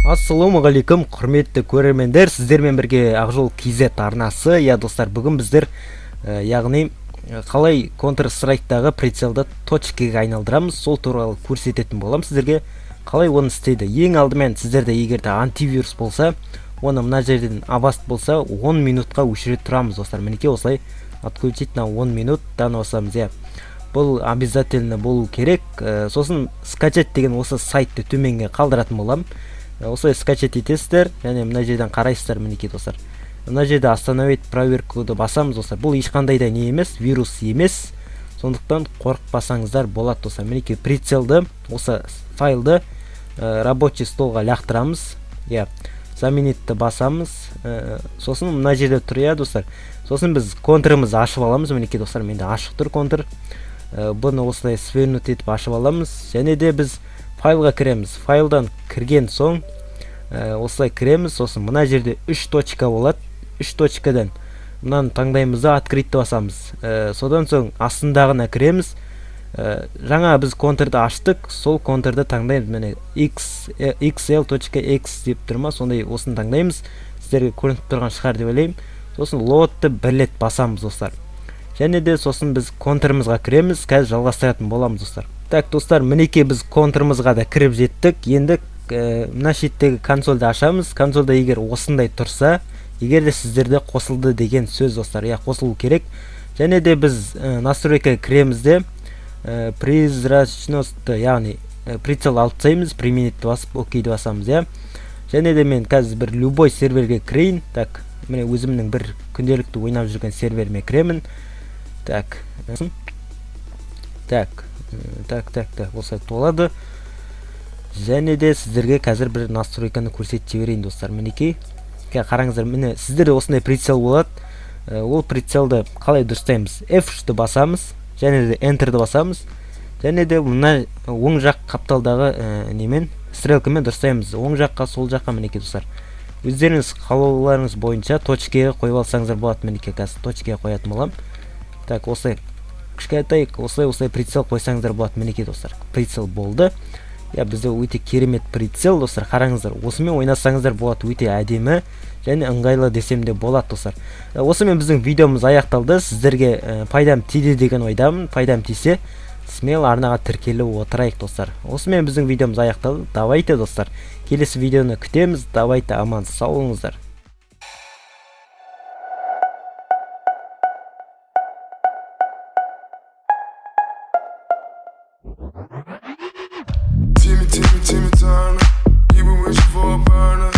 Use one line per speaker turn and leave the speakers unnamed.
Ассалаумағалейкум, құрметті көрермендер, сіздермен бірге AkzholKZ арнасы. Достар, бүгін біздер яғни қалай Counter-Strike'дағы прицелді точкіге айналдырамыз, сол туралы көрсететін болам сіздерге. Қалай оны істейді? Ең алдымен сіздерде егерде антивирус болса, оны мына жерден абаст болса 10 минутқа өшіре тұрамыз, достар. Мінекей осылай отключить на 10 минуттан осамыз. Бұл обязательно болу керек. Сосын скачать деген осы сайтты төменге қалдыратын болам. Осылай скачать етесіздер, және мына жерден қарайсыздар, мінекей достар. Мына жерде остановить проверкуды басамыз, достар. Бұл ешқандай да не емес, вирус емес. Сондықтан қорықпасаңыздар болады, достар. Мінекей прицелді, осы файлды рабочий столға лақтырамыз. Заменитті басамыз. Сосын мына жерде тұр, достар. Сосын біз контурымызды ашып аламыз, мінекей достар. Менде ашық тұр контур. Бұны осылай свернут етіп ашып аламыз. Және де біз файлға кіреміз. Файлдан кірген соң осылай кіреміз. Сосын мына жерде 3 точка болады. 3 точкадан мынаны таңдаймыз да открытті басамыз. Содан соң астындағына кіреміз. Жаңа біз контурды аштық. Сол контурды таңдаймыз. Міне xl.x деп тұрма. Сондай осыны таңдаймыз. Сіздерге көрініп тұрған шығар деп ойлаймын. Сосын лоадты бірлет басамыз, достар. Және де сосын біз контурымызға кіреміз. Қазір жалғастыратын боламыз, достар. Так, достар, мінекей біз контурымызға да кіріп жеттік. Енді мына шеттегі консольді ашамыз. Консольда егер осындай тұрса, егер де сіздерде қосылды деген сөз, достар. Қосылу керек. Және де біз настройкаға кіреміз де призрачностьты, яғни прицел алып тастаймыз, применить басып, окейді басамыз. Және де мен қазір бір любой серверге кірейін. Так, міне өзімнің бір күнделікті ойнап жүрген серверіме кіремін. Так, осылай толады. Және де сіздерге қазір бір настройканы көрсетіп жіберейін, достар. Мінекей қараңыздар, міне сіздерде осындай прицел болады. Ол прицелді қалай дұрыстаймыз? F3-ті басамыз, және де Enter'ді басамыз. Және де мына оң жақ қапталдағы немен стрелкамен дұрыстаймыз. Оң жаққа, сол жаққа, мінекей достар. Өздеріңіз қалауларыңыз бойынша точкеге қойып алсаңыздар болады. Мінекей қазір точкеге қоятын болам. Так, осылай кішкентай осылай прицел қойсаңыздар болады. Мінекей достар, прицел болды. Бізде өте керемет прицел, достар. Қараңыздар, осымен ойнасаңыздар болады, өте әдемі және ыңғайлы десем де болады, достар. Осымен біздің видеомыз аяқталды. Сіздерге пайдам тиді деген ойдамын. Пайдам тисе, смело арнаға тіркеліп отырайық, достар. Осымен біздің видеомыз аяқталды. Давайте, достар, келесі видеоны күтеміз. Давайте, аман сау болыңыздар.
Timmy, turner. You been wishing for a burner.